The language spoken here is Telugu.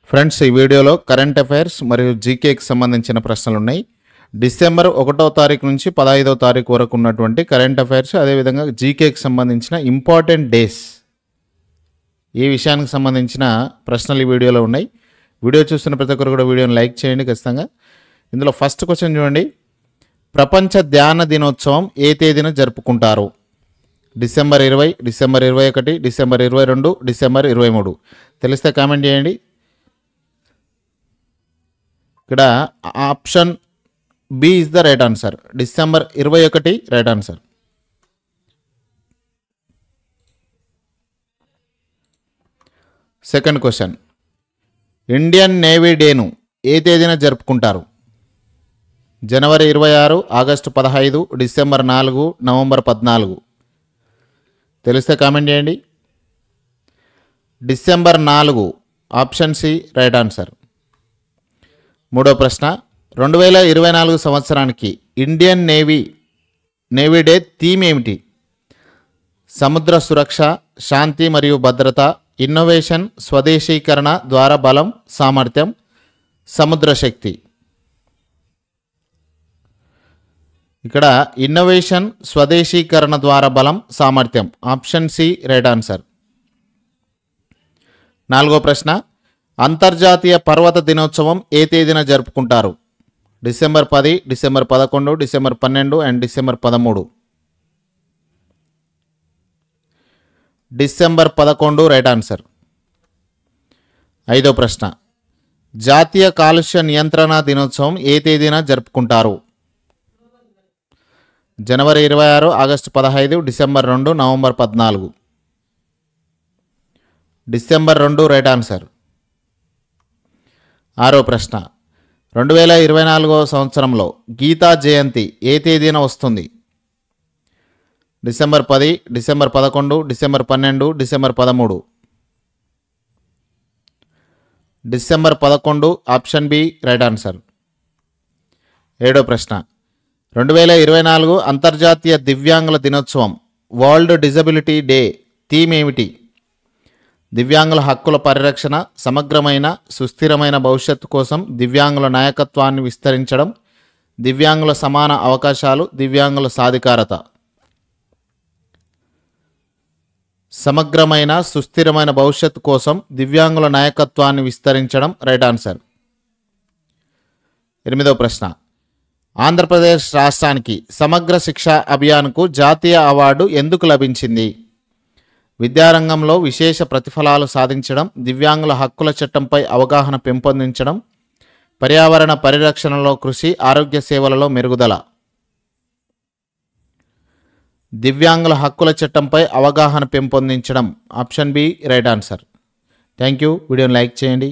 ఫ్రెండ్స్, ఈ వీడియోలో కరెంట్ అఫైర్స్ మరియు జీకేకి సంబంధించిన ప్రశ్నలు ఉన్నాయి. డిసెంబర్ 1వ తారీఖు నుంచి 15వ తారీఖు వరకు ఉన్నటువంటి కరెంట్ అఫైర్స్, అదేవిధంగా జీకేకి సంబంధించిన ఇంపార్టెంట్ డేస్, ఈ విషయానికి సంబంధించిన ప్రశ్నలు ఈ వీడియోలో ఉన్నాయి. వీడియో చూస్తున్న ప్రతి ఒక్కరు కూడా వీడియోని లైక్ చేయండి ఖచ్చితంగా. ఇందులో ఫస్ట్ క్వశ్చన్ చూడండి. ప్రపంచ ధ్యాన దినోత్సవం ఏ తేదీన జరుపుకుంటారు? December 20, December 21, December 22, December 23. తెలిస్తే కామెంట్ చేయండి. ఇక్కడ option B is the right answer. December 21 right answer. Second question. Indian navy డేను ఏ తేదీన జరుపుకుంటారు? జనవరి 26, ఆగస్టు 15, డిసెంబర్ 4, నవంబర్ 14. తెలిస్తే కామెంట్ చేయండి. December 4 option C right answer. మూడో ప్రశ్న. 2024 సంవత్సరానికి ఇండియన్ నేవీ డే థీమ్ ఏమిటి? సముద్ర సురక్ష, శాంతి మరియు భద్రత, ఇన్నోవేషన్, స్వదేశీకరణ ద్వారా బలం, సామర్థ్యం, సముద్ర శక్తి. ఇక్కడ ఇన్నోవేషన్, స్వదేశీకరణ ద్వారా బలం, సామర్థ్యం. Option C right answer. నాలుగో ప్రశ్న. అంతర్జాతీయ పర్వత దినోత్సవం ఏ తేదీన జరుపుకుంటారు? December 10, December 11, December 12 and December 13. December 11 right answer. ఐదో ప్రశ్న. జాతీయ కాలుష్య నియంత్రణ దినోత్సవం ఏ తేదీన జరుపుకుంటారు? జనవరి 26, August 15, December 2, November 14. December 2 right answer. ఆరో ప్రశ్న. 2024 సంవత్సరంలో గీతా జయంతి ఏ తేదీన వస్తుంది? December 10, December 11, December 12, December 13. December 11 option B right answer. ఏడో ప్రశ్న. 2024 అంతర్జాతీయ దివ్యాంగుల దినోత్సవం వరల్డ్ డిజబిలిటీ డే థీమ్ ఏమిటి? దివ్యాంగుల హక్కుల పరిరక్షణ, సమగ్రమైన సుస్థిరమైన భవిష్యత్తు కోసం దివ్యాంగుల నాయకత్వాన్ని విస్తరించడం, దివ్యాంగుల సమాన అవకాశాలు, దివ్యాంగుల సాధికారత. సమగ్రమైన సుస్థిరమైన భవిష్యత్తు కోసం దివ్యాంగుల నాయకత్వాన్ని విస్తరించడం రైట్ ఆన్సర్. ఎనిమిదో ప్రశ్న. ఆంధ్రప్రదేశ్ రాష్ట్రానికి సమగ్ర శిక్ష అభియాన్కు జాతీయ అవార్డు ఎందుకు లభించింది? విద్యారంగంలో విశేష ప్రతిఫలాలు సాధించడం, దివ్యాంగుల హక్కుల చట్టంపై అవగాహన పెంపొందించడం, పర్యావరణ పరిరక్షణలో కృషి, ఆరోగ్య సేవలలో మెరుగుదల. దివ్యాంగుల హక్కుల చట్టంపై అవగాహన పెంపొందించడం. Option B right answer. Thank you. వీడియోని లైక్ చేయండి.